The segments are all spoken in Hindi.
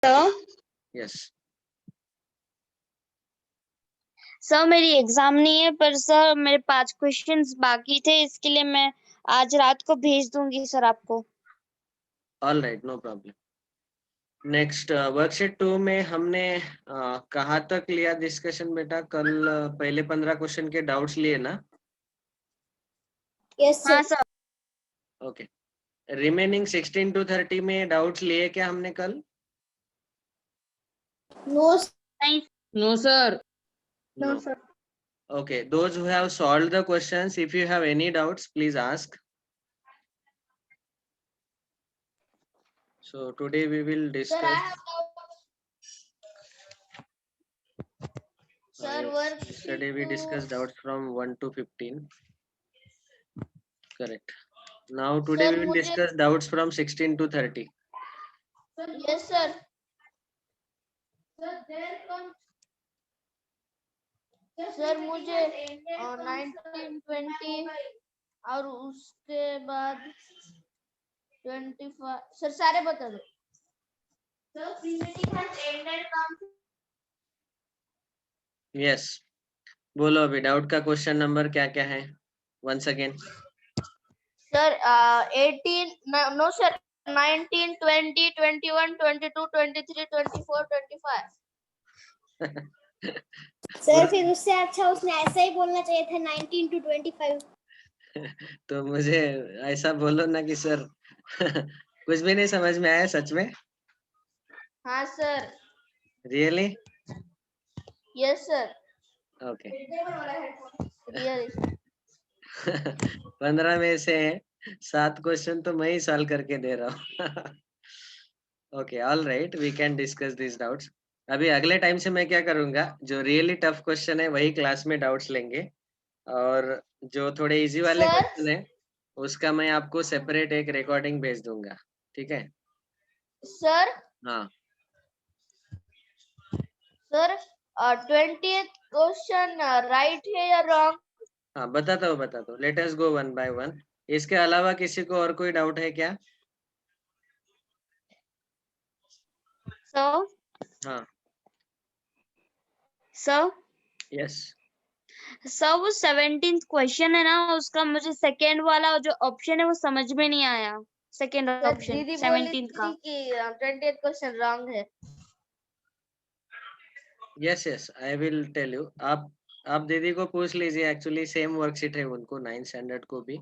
सर यस सर मेरी एग्जाम नहीं है, पर सर मेरे 5 क्वेश्चंस बाकी थे, इसके लिए मैं आज रात को भेज दूंगी सर आपको। All right, no problem. Next worksheet 2 में हमने कहाँ तक लिया डिस्कशन बेटा? कल पहले 15 क्वेश्चन के डाउट्स लिए ना? यस हाँ sir. Sir. Okay. Remaining 16 to 30 में डाउट्स लिए क्या हमने कल? नो नहीं No, sir. No No. Sir. Okay, those who have solved the questions, if you have any doubts, please ask. So today we will sir discuss. I have sir work Yesterday we discussed doubts from 1 to 15. Correct. Now today Sir, we will मुझे- discuss doubts from 16 to 30. Yes sir. Sir मुझे 1920 और उसके बाद 25 सर सारे बता दो। Yes. बोलो अभी डाउट का क्वेश्चन नंबर क्या क्या है? Once again. Sir 18 no sir 19 20 21 22 23 24 25 sir फिर उससे अच्छा उसने ऐसा ही बोलना चाहिए था 19 to 25। तो मुझे ऐसा बोलो ना कि सर कुछ भी नहीं समझ में आया सच में? हाँ sir. Really? Yes sir. Okay. Really 15 में से 7 क्वेश्चन तो मैं ही सॉल्व करके दे रहा हूँ। Okay, all right, we can discuss this doubts. अभी अगले टाइम से मैं क्या करूंगा, जो रियली टफ क्वेश्चन है वही क्लास में डाउट्स लेंगे, और जो थोड़े इजी वाले सर क्वेश्चन है उसका मैं आपको सेपरेट एक रिकॉर्डिंग भेज दूंगा, ठीक है? सर हाँ सर 20th क्वेश्चन राइट है या रॉन्ग? हाँ, बताता हूँ। Let us go one by one. इसके अलावा किसी को और कोई डाउट है क्या? सर हाँ सर यस। सर वो 17th क्वेश्चन है ना, उसका मुझे सेकेंड वाला जो ऑप्शन है वो समझ में नहीं आया। सेकेंड सर ऑप्शन दीदी बोली 17th का। थी कि 20th क्वेश्चन रॉन्ग है। Yes I will tell you. आप दीदी को पूछ लीजिए, एक्चुअली सेम वर्कशीट है उनको 9th स्टैंडर्ड को भी।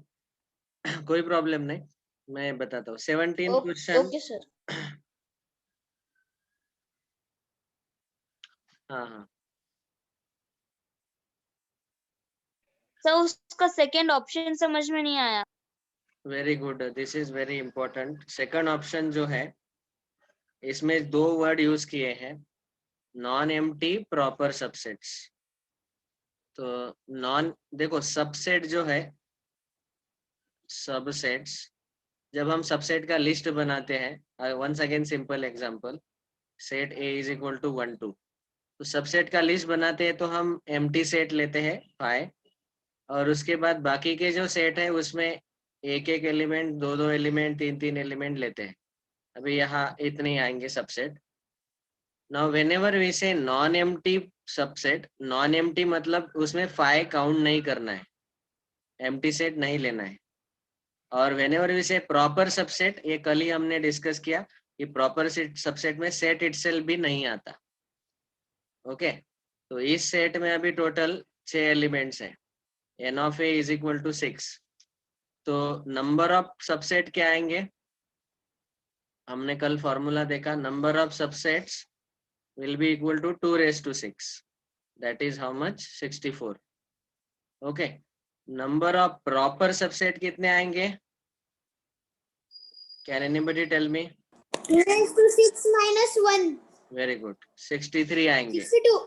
कोई प्रॉब्लम नहीं, मैं बताता हूँ। 17 क्वेश्चन। Okay sir. हाँ सर उसका सेकेंड ऑप्शन समझ में नहीं आया। Very good, this is very important. Second option जो है इसमें 2 वर्ड यूज किए हैं, नॉन एम्प्टी प्रॉपर सबसेट्स। तो नॉन, देखो सबसेट जो है, सबसेट्स, जब हम सबसेट का लिस्ट बनाते हैं, once again simple example, set A is equal to 1 2, तो सबसेट का लिस्ट बनाते हैं तो हम एम्प्टी सेट लेते हैं फाइ, और उसके बाद बाकी के जो सेट है उसमें एक एक एलिमेंट, दो एलिमेंट, तीन एलिमेंट लेते हैं। अभी यहाँ इतने ही आएंगे सबसेट। नाउ व्हेनेवर वी से non empty subset, non empty मतलब उसमें फाइ काउंट नहीं करना है, एम्प्टी सेट नहीं लेना है। और व्हेनेवर वी से प्रॉपर सबसेट, ये कल ही हमने डिस्कस किया कि प्रॉपर सबसेट में सेट इटसेल्फ भी नहीं आता। ओके, तो इस सेट में अभी टोटल 6 एलिमेंट्स हैं, n of a is equal to 6। तो नंबर ऑफ सबसेट क्या आएंगे? हमने कल फॉर्मूला देखा, number of subsets will be equal to 2 raised to 6, that is how much? 64। Okay, number of proper subset कितने आएंगे? Can anybody tell me? 2 raised to 6 minus 1 very good, 63 आएंगे। 62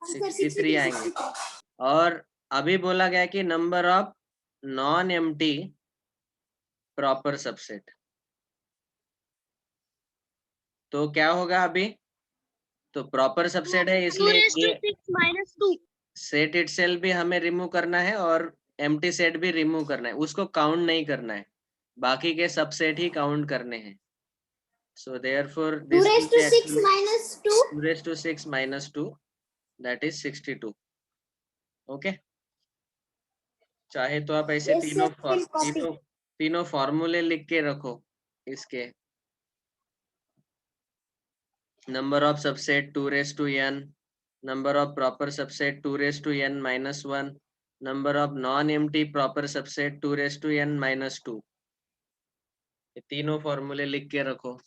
63 आएंगे। और अभी बोला गया कि number of non empty proper subset, तो क्या होगा अभी? तो प्रॉपर सबसेट है 2 इसलिए raised to ये 6 minus 2। सेट इटसेल्फ भी हमें रिमूव करना है और एम्प्टी सेट भी रिमूव करना है, उसको काउंट नहीं करना है, बाकी के सबसेट ही काउंट करने हैं। So therefore 2 this will raised be to 6 actually minus 2. 2 raised to 6 minus 2, that is 62. Okay, चाहे तो आप ऐसे Yes, sir, will copy. तीनों फॉर्मूले लिख के रखो इसके. Number of subset 2 raised to n, number of proper subset 2 raised to n minus 1, number of non-empty proper subset 2 raised to n minus 2. ये तीनों फॉर्मूले लिख के रखो.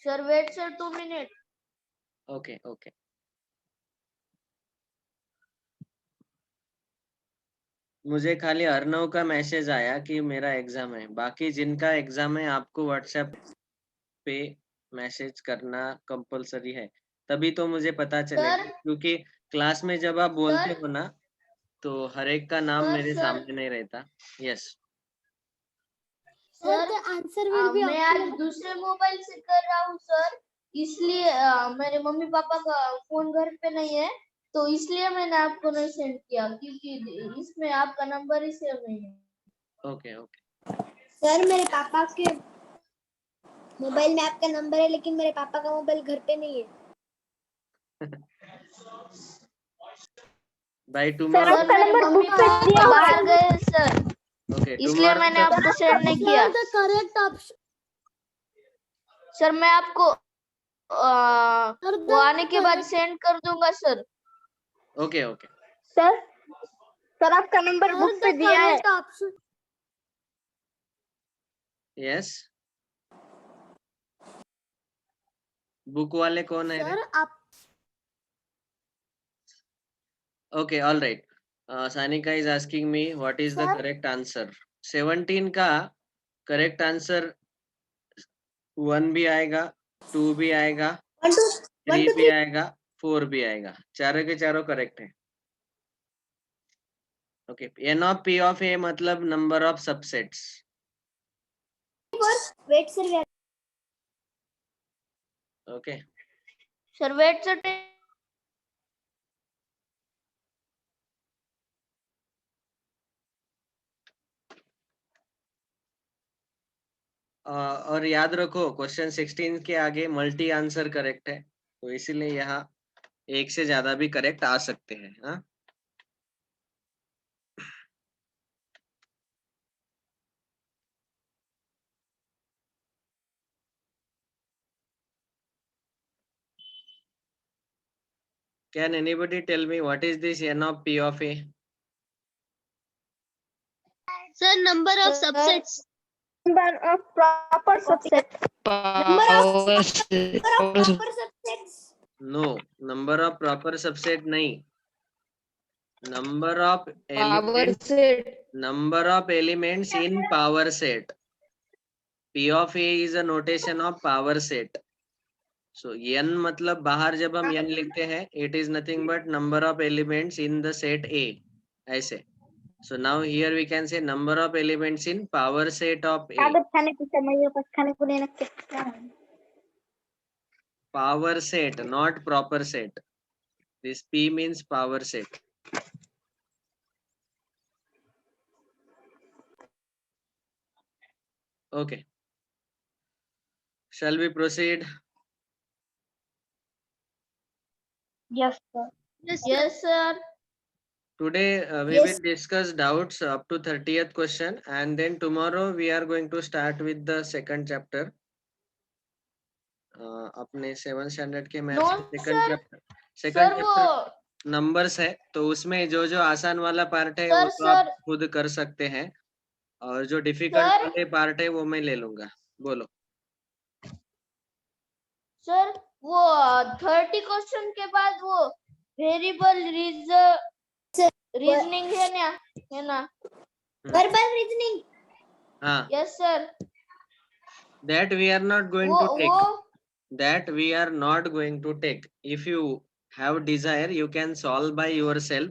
Sir, wait, sir, 2 minutes. Okay okay. मुझे खाली अर्णव का मैसेज आया कि मेरा एग्जाम है. बाकी जिनका एग्जाम है आपको व्हाट्सएप पे मैसेज करना कंपलसरी है, तभी तो मुझे पता चलेगा. क्योंकि क्लास में जब आप बोलते हो ना तो हर एक का नाम मेरे सामने नहीं रहता. Yes Sir, the answer will be मैं आज optional. दूसरे मोबाइल से कर रहा हूँ सर, इसलिए मेरे मम्मी पापा का फोन घर पे नहीं है, तो इसलिए मैंने आपको नहीं सेंड किया, क्योंकि इसमें आपका नंबर ही सेव नहीं है. Okay okay. सर, मेरे पापा के मोबाइल में आपका नंबर है, लेकिन मेरे पापा का मोबाइल घर पे नहीं है. Bye sir, tomorrow. मेरे मम्मी पापा बाहर गए सर, ओके इसलिए मैंने आपको सेंड नहीं किया. The correct option. सर, मैं आपको वो आने के बाद सेंड कर दूंगा सर. Okay okay. सर आपका नंबर बुक पे दिया है. Option. यस, बुक वाले कौन है? सर, आप okay, all right. Sanika is asking me what is the Sir. Correct answer. 17 का करेक्ट आंसर 1 भी आएगा, 2 भी आएगा, 3 भी आएगा, 4 भी आएगा. चारों के चारों करेक्ट है. Okay, n of P of A मतलब number of subsets. Wait, sir. We are okay. Sir wait sir, और याद रखो क्वेश्चन 16 के आगे मल्टी आंसर करेक्ट है, तो इसीलिए यहाँ एक से ज्यादा भी करेक्ट आ सकते हैं. हाँ, can anybody tell me what is this n of p of a? Sir, number of subsets. number of proper subset. number of proper subsets. No, number of proper subset नहीं. Number of elements, number of elements in power set. P of A is a notation of power set. So n मतलब बाहर जब हम n लिखते हैं, it is nothing but number of elements in the set A. ऐसे. So now here we can say number of elements in power set of A. Power set, not proper set. This P means power set. Okay. Shall we proceed? Yes sir. Yes sir. Today we Yes. will discuss doubts up to 30th question, and then tomorrow we are going to start with the second chapter. अपने 7th स्टैंडर्ड के मैथ्स No, के सेकंड sir. चैप्टर सर वो नंबर्स है, तो उसमें जो जो आसान वाला पार्ट है सर, वो तो आप सर। खुद कर सकते हैं, और जो डिफिकल्ट सर। वाले पार्ट है वो मैं ले लूंगा. बोलो. सर वो 30 क्वेश्चन के बाद वो वेरिएबल रीजनिंग है ना Verbal reasoning. हाँ, yes sir. that we are not going वो to take. वो That we are not going to take. If you have desire, you can solve by yourself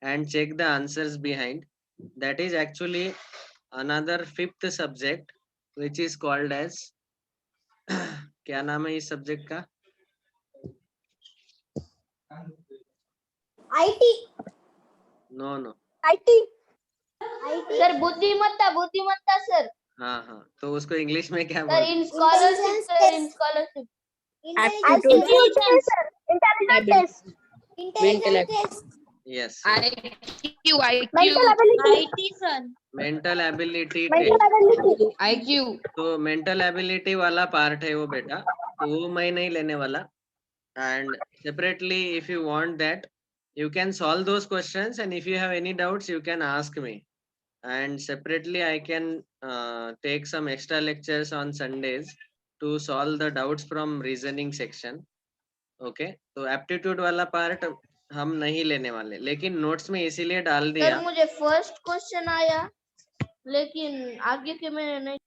and check the answers behind. That is actually another 5th subject, which is called as क्या नाम है इस सब्जेक्ट का? IT. No no, IT sir बुद्धिमत्ता सर। हाँ हाँ, तो उसको इंग्लिश में क्या सर बोलते? In scholarship sir, in scholarship. Intelligence test Mental yes, IQ, mental ability sir. Mental ability mental test. Ability IQ. तो मेंटल एबिलिटी वाला पार्ट है वो बेटा, तो वो मैं नहीं लेने वाला। And separately if you want that, you can solve those questions, and if you have any doubts you can ask me, and separately I can take some extra lectures on Sundays to solve the doubts from reasoning section. Okay, तो aptitude वाला part हम नहीं लेने वाले, लेकिन notes में इसीलिए डाल सर दिया। मुझे फर्स्ट क्वेश्चन आया, लेकिन आगे के मैंने नहीं।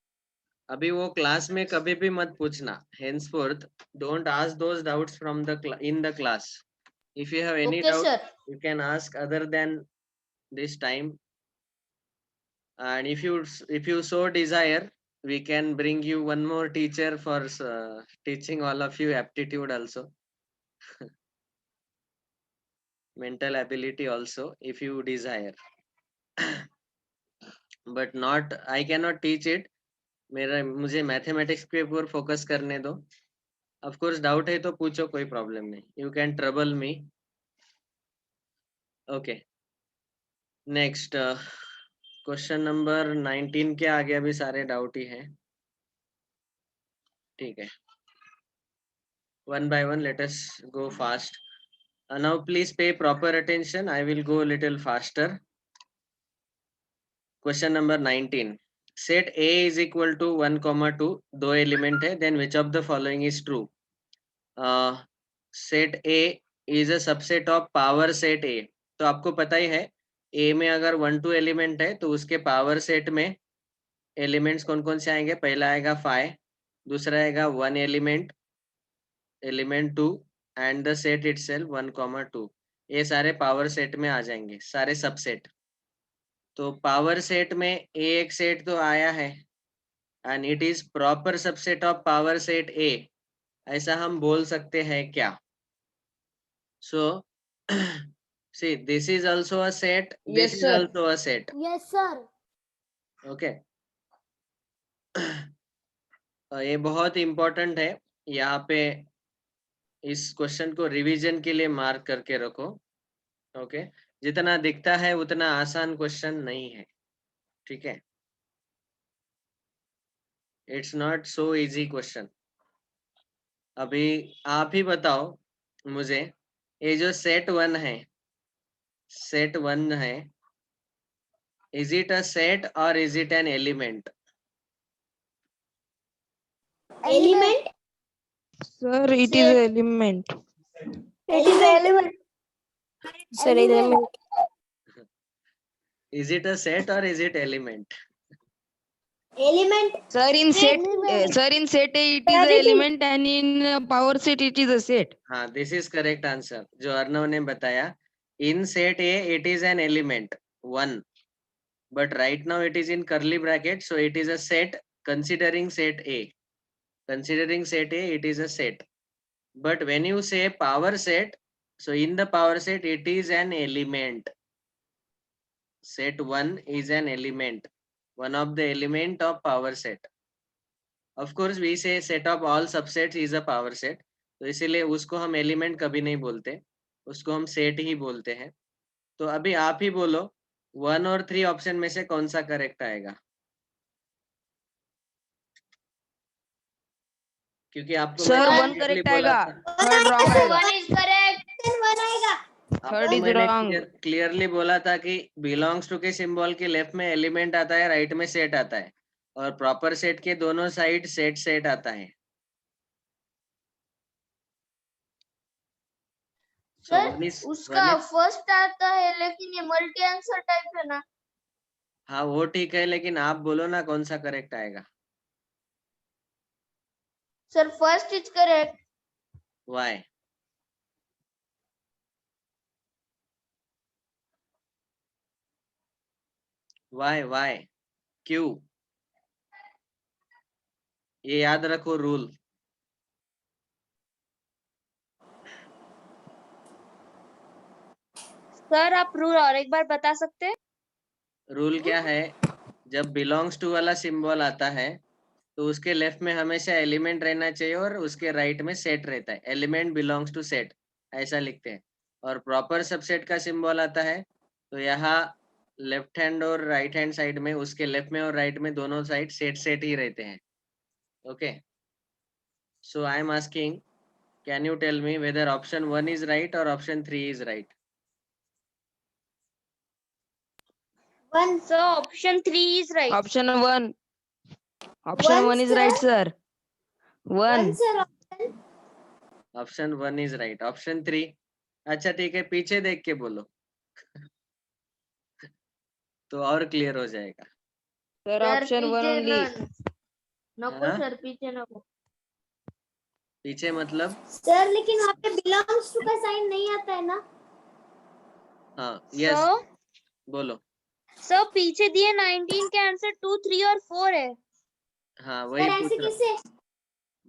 अभी वो क्लास में कभी भी मत पूछना, henceforth don't ask those doubts from the in the class. If you have any okay doubt sir. you can ask other than this time, and if you so desire we can bring you one more teacher for teaching all of you aptitude also. Mental ability also if you desire. But not, I cannot teach it. मेरा मुझे मैथमेटिक्स के ऊपर फोकस करने दो। ऑफ कोर्स डाउट है तो पूछो, कोई प्रॉब्लम नहीं, you can trouble me. Okay, next question number 19 के आगे अभी सारे डाउट ही हैं, ठीक है। One by one, let us go fast. Now please pay proper attention, I will go a little faster. Question number 19. Set A is equal to 1, 2, दो एलिमेंट है, then which of the following is true? Set A is a subset of power set A. तो आपको पता ही है, A में अगर 1, 2 एलिमेंट है तो उसके पावर सेट में एलिमेंट्स कौन कौन से आएंगे? पहला आएगा 5, दूसरा आएगा 1 element, element 2 and the set itself 1, 2। ये सारे पावर सेट में आ जाएंगे, सारे सबसेट। तो पावर सेट में एक सेट तो आया है, and it is proper subset of power set A, ऐसा हम बोल सकते हैं क्या? So see this is also a set, this Yes, is sir. Also a set. Yes sir okay, ये बहुत इंपॉर्टेंट है, यहाँ पे इस क्वेश्चन को रिवीजन के लिए मार्क करके रखो। ओके, जितना दिखता है उतना आसान क्वेश्चन नहीं है, ठीक है? It's not so easy question. अभी आप ही बताओ मुझे, ये जो सेट 1 है, सेट 1 है, इज इट अ सेट और is it an element? Element Sir, it is an element. It is element sir element is it a set और is it element? Element Sir, in set, Element. sir, in set A, it is an Clarity. element, and in power set, it is a set. हाँ, दिस इज करेक्ट आंसर जो अर्णव ने बताया। इन set A it is an element 1, but right now it is in curly bracket, so it is a set considering set A. Considering set A, it is a set. But when you say power set, so in the power set, it is an element. Set 1 is an element, one of the element of power set. Of course, we say set of all subsets is a power set. तो इसीलिए उसको हम एलिमेंट कभी नहीं बोलते, उसको हम सेट ही बोलते हैं। तो अभी आप ही बोलो 1 और 3 ऑप्शन में से कौन सा करेक्ट आएगा? क्योंकि आपको Sir, मैंने one clearly correct बोला आएगा, था, third wrong आएगा, वन इज करेक्ट। third आपको is मैंने wrong. क्लियरली बोला था कि बिलोंग्स टू के सिंबल के लेफ्ट में एलिमेंट आता है, राइट में सेट आता है, और प्रॉपर सेट के दोनों साइड सेट सेट आता है। सर उसका फर्स्ट आता है, लेकिन ये मल्टी आंसर टाइप है ना। हाँ वो ठीक है, लेकिन आप बोलो ना कौन सा करेक्ट आएगा? Sir first is correct. Why? Why why क्यों? ये याद रखो रूल। सर आप रूल और एक बार बता सकते हैं? रूल क्या है, जब बिलोंग्स टू वाला सिंबल आता है तो उसके लेफ्ट में हमेशा एलिमेंट रहना चाहिए और उसके राइट में सेट रहता है, एलिमेंट बिलोंग्स टू सेट ऐसा लिखते हैं। और प्रॉपर सबसेट का सिंबल आता है तो यहाँ लेफ्ट हैंड और राइट हैंड साइड में, उसके लेफ्ट में और राइट में दोनों साइड सेट सेट ही रहते हैं। Okay, so I am asking, can you tell me whether option 1 is right और option 3 is right? One. Sir option 3 is right. Option 1. Option 1 is right, sir. 1. sir. Option 1 is right, option 3? अच्छा ठीक है, पीछे देख के बोलो तो और क्लियर हो जाएगा। Sir, सर option 1 पीछे only. नको हाँ? सर, पीछे नको। पीछे मतलब? Sir, लेकिन वहाँ पे belongs to का साइन नहीं आता है ना? हाँ, यस, सर बोलो। सर पीछे दिए 19 के आंसर 2, 3 और 4 है। हाँ सर वही ऐसे पूछ रहा, कैसे?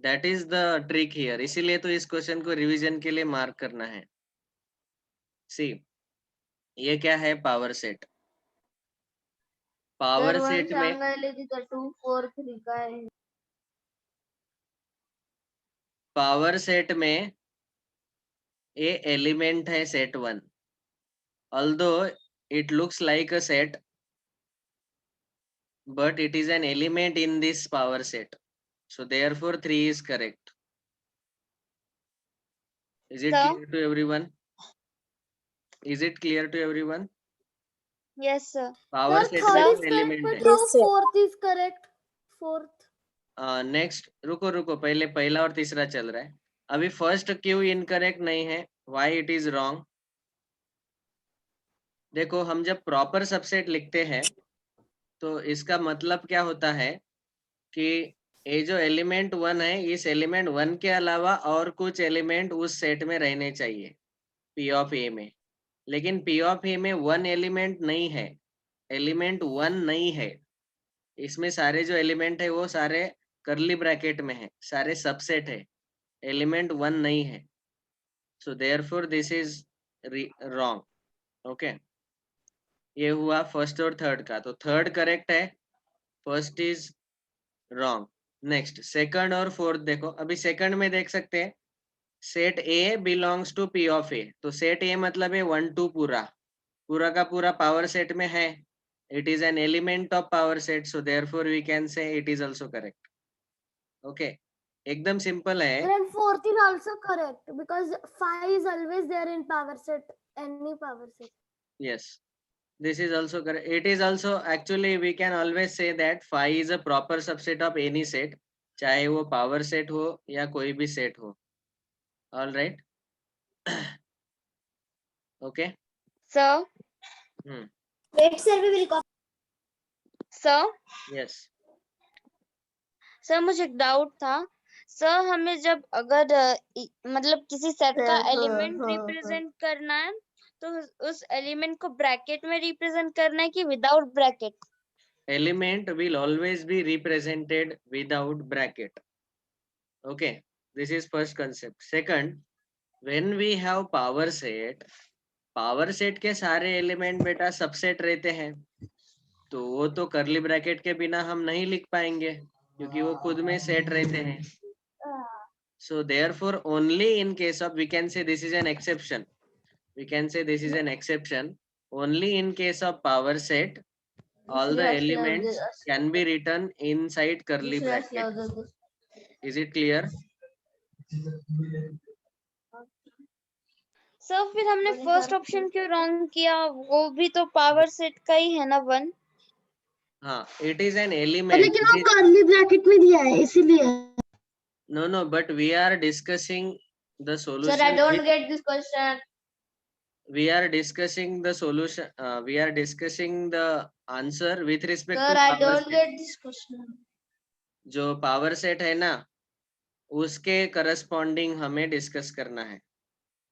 That is the trick here, इसीलिए तो इस क्वेश्चन को रिवीजन के लिए मार्क करना है। सी, ये क्या है, power set. Sir power one set में सांगायला तिथं 2, 4, 3 काय आहे? पावर सेट में ये एलिमेंट है set 1, although it looks like a set but it is an element in this power set, so therefore 3 is correct. Is it Sir? clear to everyone? Is it clear to everyone? Yes sir. Power Sir, set third में is correct, एलिमेंट but है। how fourth is correct? Fourth. Next, रुको रुको, पहले पहला और तीसरा चल रहा है, अभी फर्स्ट क्यों इनकरेक्ट नहीं है, व्हाई इट इज रॉन्ग? देखो, हम जब प्रॉपर सबसेट लिखते हैं तो इसका मतलब क्या होता है कि ये जो एलिमेंट 1 है, इस एलिमेंट 1 के अलावा और कुछ एलिमेंट उस सेट में रहने चाहिए पी ऑफ ए में, लेकिन पी ऑफ ए में 1 एलिमेंट नहीं है, एलिमेंट 1 नहीं है, इसमें सारे जो एलिमेंट है वो सारे करली ब्रैकेट में है, सारे सबसेट है, एलिमेंट 1 नहीं है, so therefore this is wrong. Okay, ये हुआ फर्स्ट और थर्ड का, तो थर्ड करेक्ट है, first is wrong. Next, second और फोर्थ देखो, अभी सेकंड में देख सकते हैं set A belongs to P of A, तो सेट ए मतलब है 1 2 पूरा पूरा का पूरा पावर सेट में है, it is an element of power set, so therefore we can say it is also correct. Okay, एकदम सिंपल है। And fourth is also correct because 5 is always there in power set, any power set. Yes, this is also correct. It is also, actually we can always say that phi is a proper subset of any set, चाहे वो power set हो या कोई भी set हो। All right. Okay. Sir Wait, sir, we will copy. Sir Yes. Sir मुझे एक डाउट था सर, हमें जब अगर मतलब किसी सेट का हाँ, एलिमेंट हाँ, रिप्रेजेंट करना है तो उस एलिमेंट को ब्रैकेट में रिप्रेजेंट करना है कि without bracket? Element will always be represented without bracket. Okay, this is first concept. Second, when we have power set के सारे एलिमेंट बेटा सबसेट रहते हैं, तो वो तो करली ब्रैकेट के बिना हम नहीं लिख पाएंगे क्योंकि वो खुद में सेट रहते हैं। So therefore only in case of, we can say this is an exception, we can say this is an exception, only in case of power set all the elements can be written inside curly bracket. Is it clear? Sir फिर हमने फर्स्ट ऑप्शन क्यों रॉन्ग किया? वो भी तो पावर सेट का ही है ना 1। हाँ, it is an element. लेकिन वो कर्ली ब्रैकेट में दिया है इसीलिए। No, but we are discussing the solution. Sir, I don't get this question. We are discussing the solution. We are discussing the answer with respect Sir, to I power don't set. get this question. जो पावर सेट है ना, उसके करस्पॉन्डिंग हमें डिस्कस करना है।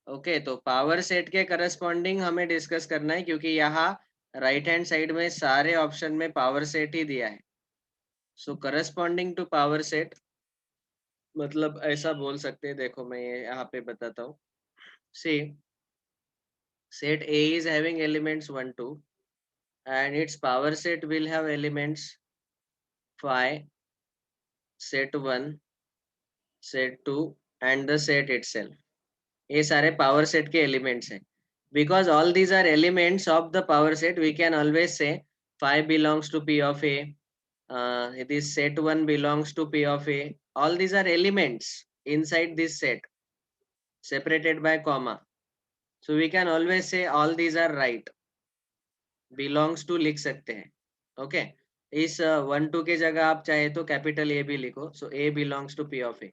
ओके, तो पावर सेट के करस्पॉन्डिंग हमें डिस्कस करना है क्योंकि यहाँ राइट हैंड साइड में सारे ऑप्शन में पावर सेट ही दिया है, so corresponding to power set मतलब ऐसा बोल सकते हैं। देखो मैं यहाँ पे बताता हूँ, सी Set A is having elements 1, 2, and its power set will have elements phi, set 1, set 2, and the set itself. ये सारे power set के elements हैं. Because all these are elements of the power set, we can always say phi belongs to P of A. It is set 1 belongs to P of A. All these are elements inside this set, separated by comma. So we can always say all these are right. Belongs to लिख सकते हैं. Okay. इस 1, 2 के जगह आप चाहे तो कैपिटल A भी लिखो. So A belongs to P of A.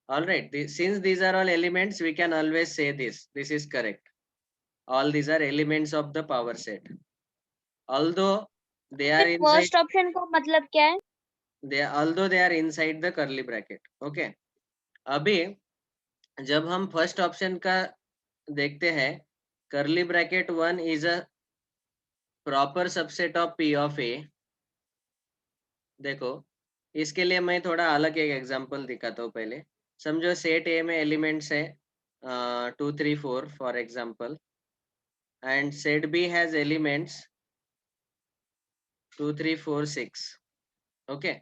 All right. Since these are all elements, we can always say this. This is correct. All these are elements of the power set. Although they are inside. First option का मतलब क्या है? Although they are inside the curly bracket. Okay. अभी जब हम फर्स्ट ऑप्शन का देखते हैं, curly bracket 1 is a proper subset of P of A. देखो, इसके लिए मैं थोड़ा अलग एक एग्जांपल दिखाता हूँ. पहले समझो सेट ए में एलिमेंट्स है 2, 3, 4 for example, and set B has elements 2, 3, 4, 6. Okay.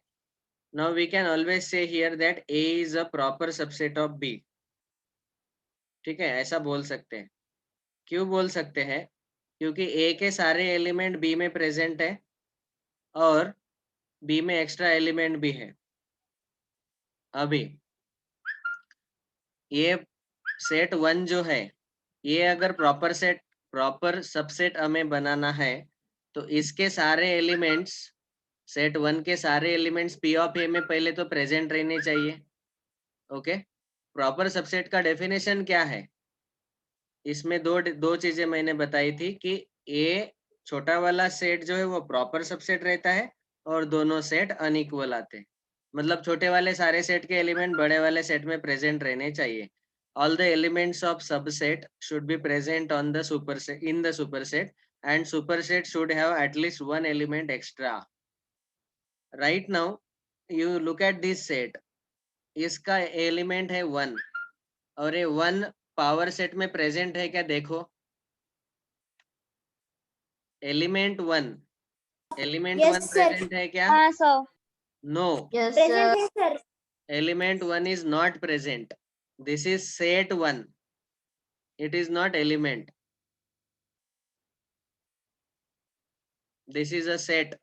Now we can always say here that A is a proper subset of B. ठीक है, ऐसा बोल सकते हैं. क्यों बोल सकते हैं? क्योंकि ए के सारे एलिमेंट बी में प्रेजेंट है और बी में एक्स्ट्रा एलिमेंट भी है. अभी ये सेट 1 जो है, ये अगर प्रॉपर सबसेट हमें बनाना है तो इसके सारे एलिमेंट्स, सेट 1 के सारे एलिमेंट्स पी ऑफ ए में पहले तो प्रेजेंट रहने चाहिए. ओके. प्रॉपर सबसेट का डेफिनेशन क्या है? इसमें दो चीजें मैंने बताई थी कि ए छोटा वाला सेट जो है वो प्रॉपर सबसेट रहता है और दोनों सेट अनइक्वल आते हैं. मतलब छोटे वाले सारे सेट के एलिमेंट बड़े वाले सेट में प्रेजेंट रहने चाहिए. All the elements of subset should be present on the superset, in the superset, and superset should have at least one element extra. Right now, you look at this set. इसका एलिमेंट है 1 और ये 1 पावर सेट में प्रेजेंट है क्या? देखो, एलिमेंट 1 Yes, sir. प्रेजेंट है क्या? हाँ सर. नो. Yes, Present है sir. Element 1 is not present. This is set 1. It is not element. This is a set.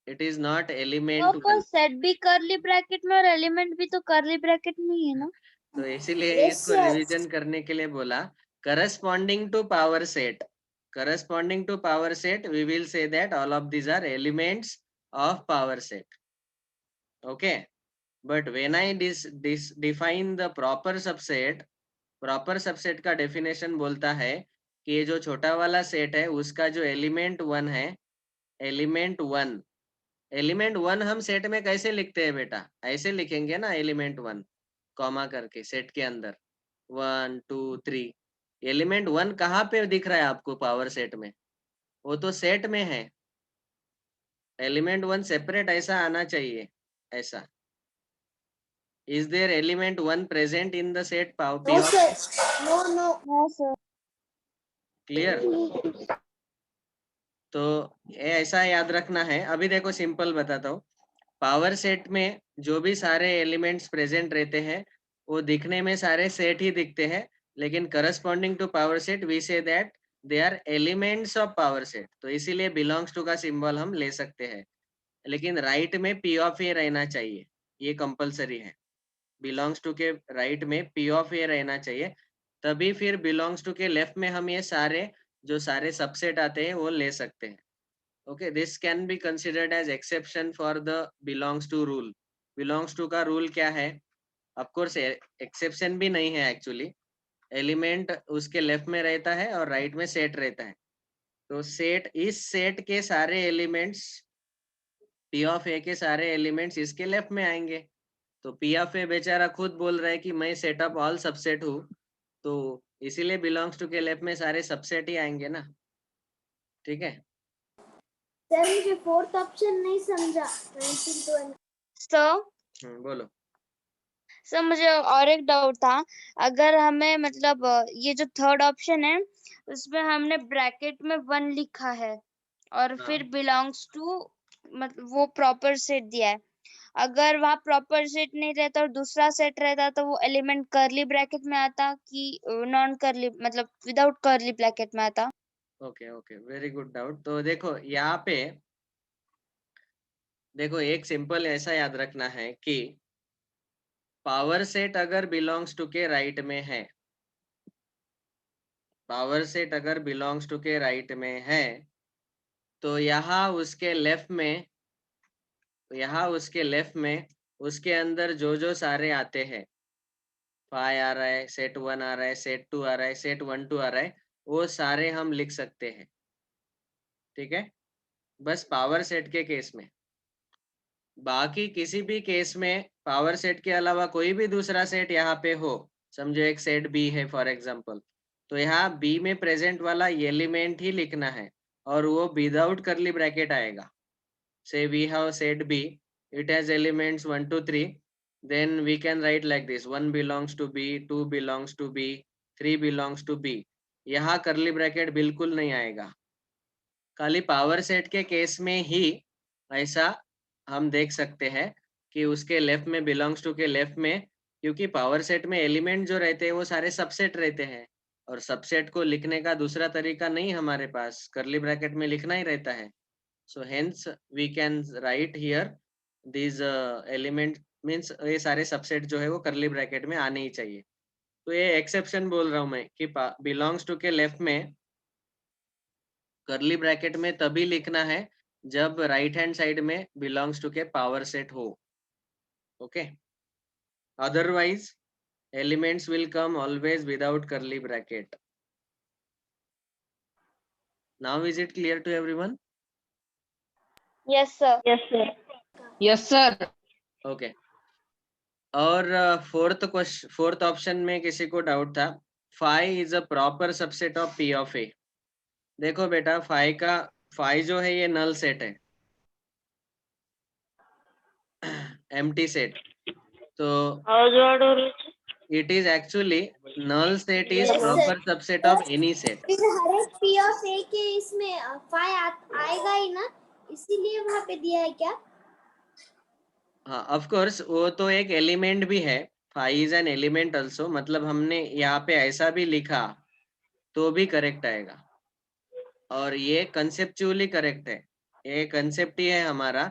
It is not element 1. Set भी कर्ली ब्रैकेट में और एलिमेंट भी तो कर्ली ब्रैकेट में ही है ना. तो इसीलिए Yes, इसको sir. रिवीजन करने के लिए बोला. Corresponding to power set. Corresponding to power set, we will say that all of these are elements of power set. Okay. But when I define the proper subset का definition बोलता है कि ये जो छोटा वाला सेट है उसका जो एलिमेंट 1 है, एलिमेंट 1 हम सेट में कैसे लिखते हैं बेटा? ऐसे लिखेंगे ना, एलिमेंट 1 कॉमा करके सेट के अंदर 1, 2, 3. एलिमेंट 1 कहाँ पे दिख रहा है आपको पावर सेट में? वो तो सेट में है. एलिमेंट 1 सेपरेट ऐसा आना चाहिए, ऐसा. Is there element 1 present in the set P No of? sir. No. हाँ सर. Clear? तो ये ऐसा याद रखना है. अभी देखो सिंपल बताता हूँ. पावर सेट में जो भी सारे एलिमेंट्स प्रेजेंट रहते हैं वो दिखने में सारे सेट ही दिखते हैं, लेकिन corresponding to power set we say that they are elements of power set. तो इसीलिए बिलोंग्स टू का सिंबल हम ले सकते हैं, लेकिन राइट में पी ऑफ ए रहना चाहिए. ये कंपलसरी है. बिलोंग्स टू के राइट में पी ऑफ ए रहना चाहिए, तभी फिर बिलोंग्स टू के लेफ्ट में हम ये सारे सबसेट आते हैं वो ले सकते हैं. Okay. This can be considered as exception for the belongs to rule. Belongs to का रूल क्या है? ऑफ कोर्स एक्सेप्शन भी नहीं है एक्चुअली. एलिमेंट उसके लेफ्ट में रहता है और राइट में सेट रहता है. तो इस सेट के सारे एलिमेंट्स, पी ऑफ ए के सारे एलिमेंट्स इसके लेफ्ट में आएंगे. तो पी ऑफ ए बेचारा खुद बोल रहा है कि मैं सेट ऑफ ऑल सबसेट हूँ, तो इसीलिए बिलोंग्स टू के लेफ्ट में सारे सबसेट ही आएंगे ना. ठीक है. सर मुझे फोर्थ ऑप्शन नहीं समझा. 19 to 1. सर बोलो. सर मुझे और एक डाउट था, अगर हमें मतलब ये जो थर्ड ऑप्शन है उसमें हमने ब्रैकेट में 1 लिखा है और हाँ। फिर बिलोंग्स टू मतलब वो प्रॉपर सेट दिया है, अगर वहाँ प्रॉपर सेट नहीं रहता और दूसरा सेट रहता तो वो एलिमेंट कर्ली ब्रैकेट में आता कि नॉन कर्ली मतलब विदाउट कर्ली ब्रैकेट में आता? Okay okay, very good doubt. तो देखो यहाँ पे देखो एक सिंपल ऐसा याद रखना है कि पावर सेट अगर बिलोंग्स टू के राइट में है, पावर सेट अगर बिलोंग्स टू के राइट में है, तो यहाँ उसके लेफ्ट में, उसके अंदर जो जो सारे आते हैं, 5 आ रहा है, सेट 1 आ रहा है, सेट 2 आ रहा है, सेट 1 2 आ रहा है, वो सारे हम लिख सकते हैं। ठीक है, बस पावर सेट के केस में। बाकी किसी भी केस में पावर सेट के अलावा कोई भी दूसरा सेट यहाँ पे हो, समझो एक सेट बी है फॉर एग्जांपल, तो यहाँ बी में प्रेजेंट वाला एलिमेंट ही लिखना है और वो विदाउट करली ब्रैकेट आएगा। Say we have set B, it has elements 1 2 3, then we can write like this: 1 belongs to B, 2 belongs to B, 3 belongs to B. यहाँ करली ब्रैकेट बिल्कुल नहीं आएगा। खाली पावर सेट के केस में ही ऐसा हम देख सकते हैं कि उसके लेफ्ट में बिलोंग्स टू के लेफ्ट में, क्योंकि पावर सेट में एलिमेंट जो रहते हैं वो सारे सबसेट रहते हैं और सबसेट को लिखने का दूसरा तरीका नहीं हमारे पास, करली ब्रैकेट में लिखना ही रहता है। So hence we can write here these element means ये सारे सबसेट जो है वो करली ब्रैकेट में आने ही चाहिए। तो ये एक्सेप्शन बोल रहा हूँ मैं कि बिलोंग्स टू के लेफ्ट में करली ब्रैकेट में तभी लिखना है जब राइट हैंड साइड में बिलोंग्स टू के पावर सेट हो। Okay, otherwise elements will come always without curly bracket. Now is it clear to everyone? Yes sir. Yes sir. Okay, और फोर्थ ऑप्शन में किसी को डाउट था, phi is a proper subset of P of A. देखो बेटा, फाई जो है ये नल सेट है, एम्प्टी सेट, तो it is actually null set is Yes, sir. Proper subset of any set. फिर हर एक पी ऑफ ए के इसमें फाई आएगा ही ना, इसीलिए वहाँ पे दिया है क्या? हाँ ऑफ कोर्स, वो तो एक एलिमेंट भी है, phi is an element also, मतलब हमने यहाँ पे ऐसा भी लिखा तो भी करेक्ट आएगा और ये कंसेप्चुअली करेक्ट है। ये कंसेप्ट ही है हमारा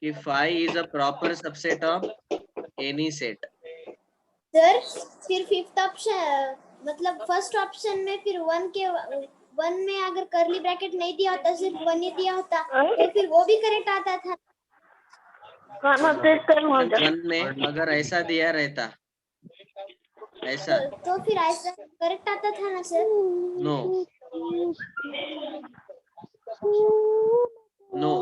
कि phi is a proper subset of any set. Sir फिर फिफ्थ ऑप्शन मतलब फर्स्ट ऑप्शन में फिर 1 में अगर करली ब्रैकेट नहीं दिया होता, सिर्फ 1 ही दिया होता, तो फिर वो भी करेक्ट आता था। वन में अगर ऐसा दिया रहता, ऐसा तो फिर ऐसा करेक्ट आता था ना sir? No no,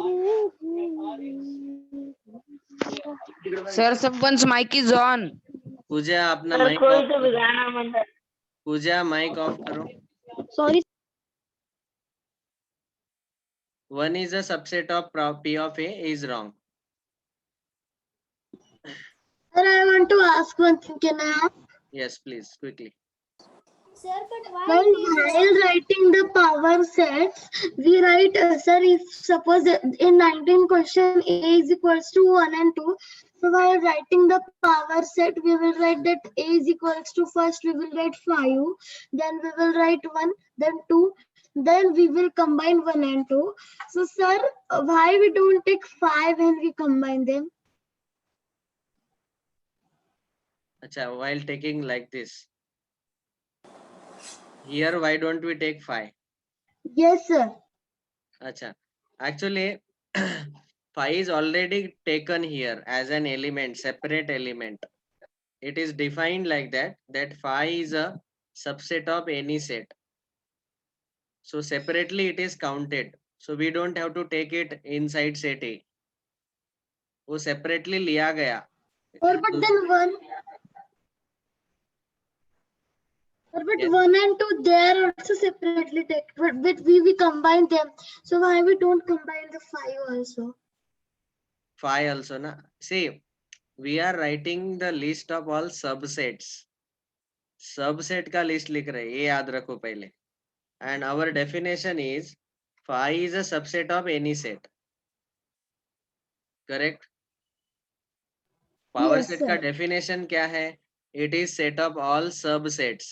Sir, someone's mic is on. Pooja अपना माइक ऑफ करो, पूजा माइक ऑफ करो। Sorry one is a subset of P of A is wrong. Sir, I want to ask one thing. Can I ask? Yes please quickly. Sir but While writing the power sets, we write, sir, if suppose in 19 question A is equals to 1 and 2, so while writing the power set, we will write that A is equals to, first we will write 5, then we will write 1, then 2, then we will combine 1 and 2. So, sir, why we don't take 5 and we combine them? अच्छा, while taking like this, here why don't we take 5? Yes, sir. अच्छा, actually 5 is already taken here as an element, separate element. It is defined like that 5 is a subset of any set. So separately it is counted. So we don't have to take it inside set A. वो separately लिया गया। Or but then 1. But Yes. 1 and 2 they are also separately taken, but we combine them. So why we don't combine the 5 also? 5 also na, see we are writing the list of all subsets. Subset का लिस्ट लिख रहे हैं, ये याद रखो पहले. And our definition is phi is a subset of any set. Correct. Power Yes, set का sir. डेफिनेशन क्या है? It is set of all subsets.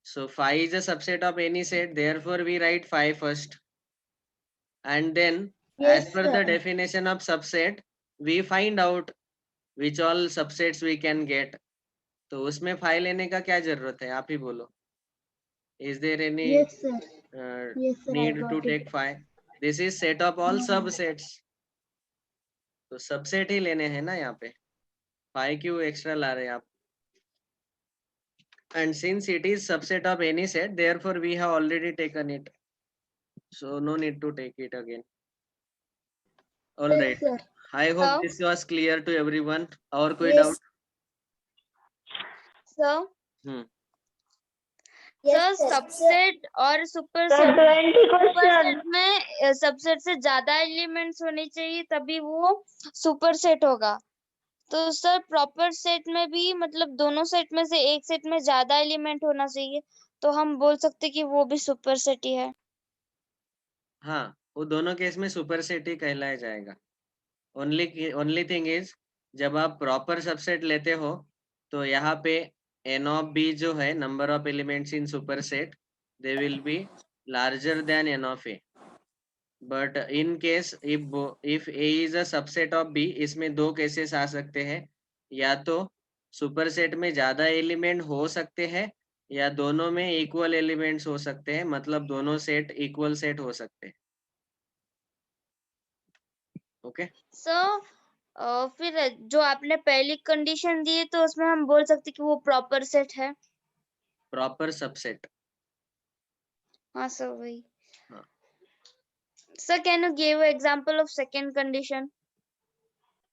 So phi is a subset of any set, therefore we write phi first. And then as Yes, per the sir. definition of subset, we find out which all subsets we can get. तो उसमें phi लेने का क्या जरूरत है, आप ही बोलो. Is there any Yes, sir. uh, Yes, sir. I need to got it. take phi? This is set of all subsets. तो सबसेट ही लेने हैं ना यहाँ पे. phi क्यों एक्स्ट्रा ला रहे हैं आप? And since it is subset of any set, therefore we have already taken it. So no need to take it again. All Yes, right. sir. I hope So- this was clear to everyone. और कोई Yes. doubt? Sir Yes, sir. Subset और सुपरसेट सुपरसेट में सबसेट से ज्यादा एलिमेंट्स होने चाहिए तभी वो सुपरसेट होगा. तो सर प्रॉपर सेट में भी मतलब दोनों सेट में से एक सेट में ज्यादा एलिमेंट होना चाहिए तो हम बोल सकते कि वो भी सुपरसेट ही है. हाँ, वो दोनों केस में सुपरसेट ही कहलाया जाएगा. ओनली थिंग इज जब आप प्रॉपर सबसेट लेते हो तो यहाँ पे n of b जो है number of elements in superset, they will be larger than n of a. But in case if a is a subset of b, इसमें दो केसेस आ सकते हैं. या तो सुपरसेट में ज्यादा एलिमेंट हो सकते हैं या दोनों में इक्वल एलिमेंट्स हो सकते हैं, मतलब दोनों सेट इक्वल सेट हो सकते हैं. ओके. सो फिर जो आपने पहली कंडीशन दी है तो उसमें हम बोल सकते कि वो प्रॉपर सेट है. Proper subset. हाँ सर वही. हाँ. Sir can you give example of second condition?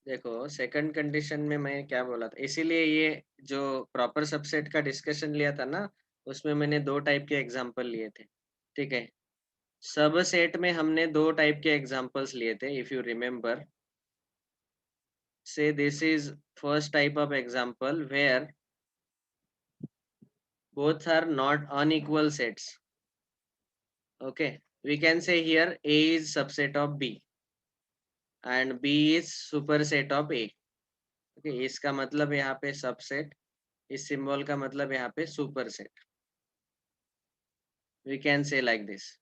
देखो सेकंड कंडीशन में मैं क्या बोला था, इसीलिए ये जो प्रॉपर सबसेट का डिस्कशन लिया था ना, उसमें मैंने दो टाइप के एग्जांपल लिए थे. ठीक है. सब सेट में हमने दो टाइप के एग्जांपल्स लिए थे. If you remember, say this is first type of example where both are not unequal sets. Okay, we can say here A is subset of B and B is superset of A. Okay, इसका मतलब यहाँ पे सबसेट, इस सिंबल का मतलब यहाँ पे superset. We can say like this.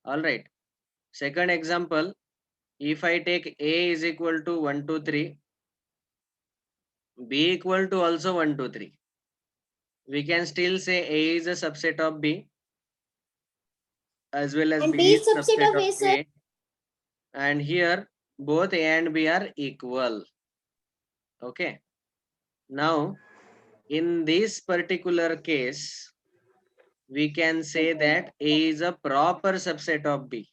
All right. Second example, if I take A is equal to 1 2 3, B equal to also 1 2 3, we can still say A is a subset of B as well as And B is subset of A, sir. A. And here both A and B are equal. Okay. Now in this particular case, we can say that A is a proper subset of B.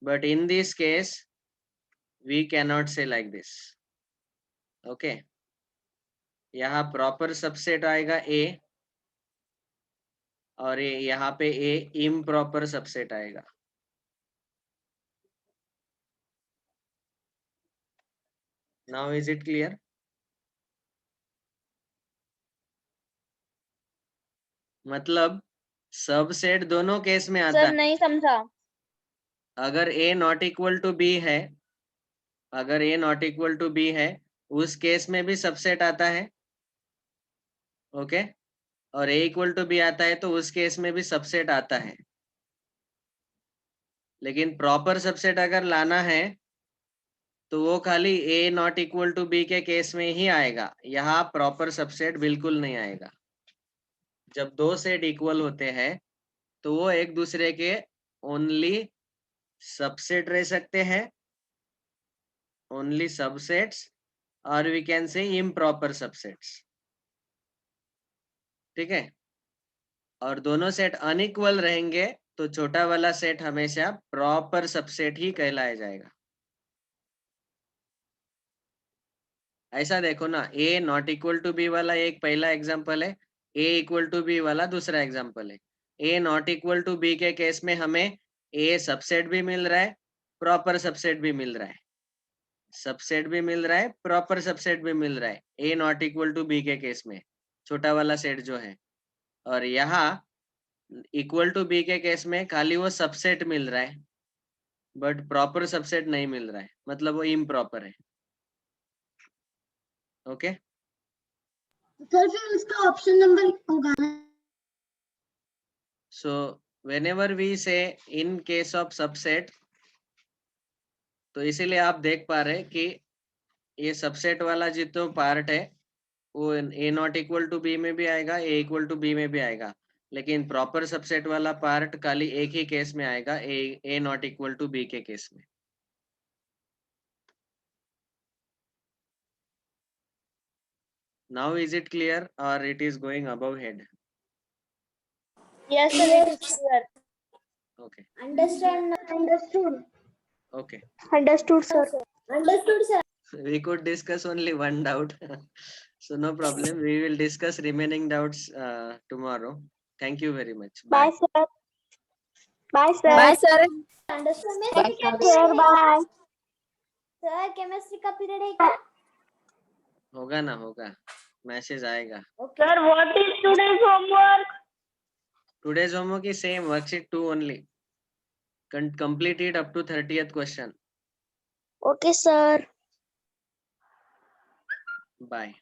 But in this case, we cannot say like this. Okay. यहाँ प्रॉपर सबसेट आएगा A और यहाँ पे A इम्प्रॉपर सबसेट आएगा. Now is it clear? मतलब सबसेट दोनों केस में आता सर है. नहीं समझा. अगर A not equal to B है, अगर A not equal to B है, उस केस में भी सबसेट आता है. ओके. और A इक्वल टू B आता है तो उस केस में भी सबसेट आता है. लेकिन प्रॉपर सबसेट अगर लाना है तो वो खाली A not equal to B के केस में ही आएगा. यहाँ प्रॉपर सबसेट बिल्कुल नहीं आएगा. जब दो सेट इक्वल होते हैं तो वो एक दूसरे के ओनली सबसेट रह सकते हैं, ओनली सबसेट्स, और we can say improper subsets. ठीक है. और दोनों सेट अनइक्वल रहेंगे तो छोटा वाला सेट हमेशा प्रॉपर सबसेट ही कहलाया जाएगा. ऐसा देखो ना, A not equal to B वाला एक पहला एग्जांपल है, A इक्वल टू B वाला दूसरा एग्जांपल है. A not equal to B के केस में हमें A सबसेट भी मिल रहा है, प्रॉपर सबसेट भी मिल रहा है. सबसेट भी मिल रहा है, प्रॉपर सबसेट भी मिल रहा है, ए नॉट इक्वल टू बी के केस में, छोटा वाला सेट जो है। और यहाँ इक्वल टू बी के केस में खाली वो सबसेट मिल रहा है, बट प्रॉपर सबसेट नहीं मिल रहा है, मतलब वो इम्प्रॉपर है। ओके, सर फिर उसका ऑप्शन नंबर होगा ना? सो व्हेनेवर वी से इन केस ऑफ सबसेट, तो इसीलिए आप देख पा रहे कि ये सबसेट वाला जितना पार्ट है वो ए नॉट इक्वल टू बी में भी आएगा, ए इक्वल टू बी में भी आएगा, लेकिन प्रॉपर सबसेट वाला पार्ट खाली एक ही केस में आएगा, ए नॉट इक्वल टू बी के केस में। नाउ इज इट क्लियर और it is going above head? Yes, sir, it is clear. Okay, Understand? Understood. okay. Understood, sir. Understood, sir. We could discuss only one doubt. So no problem. We will discuss remaining doubts tomorrow. Thank you very much. Bye. sir. Bye, sir. Bye, sir. Understood? Bye, sir. Sir, bye. Sir chemistry का पीरियड है क्या? होगा ना, होगा, मैसेज आएगा। Okay. Sir, what is today's homework? Today's homework is same, worksheet 2 only. Complete it up to 30th question. Okay, sir. Bye.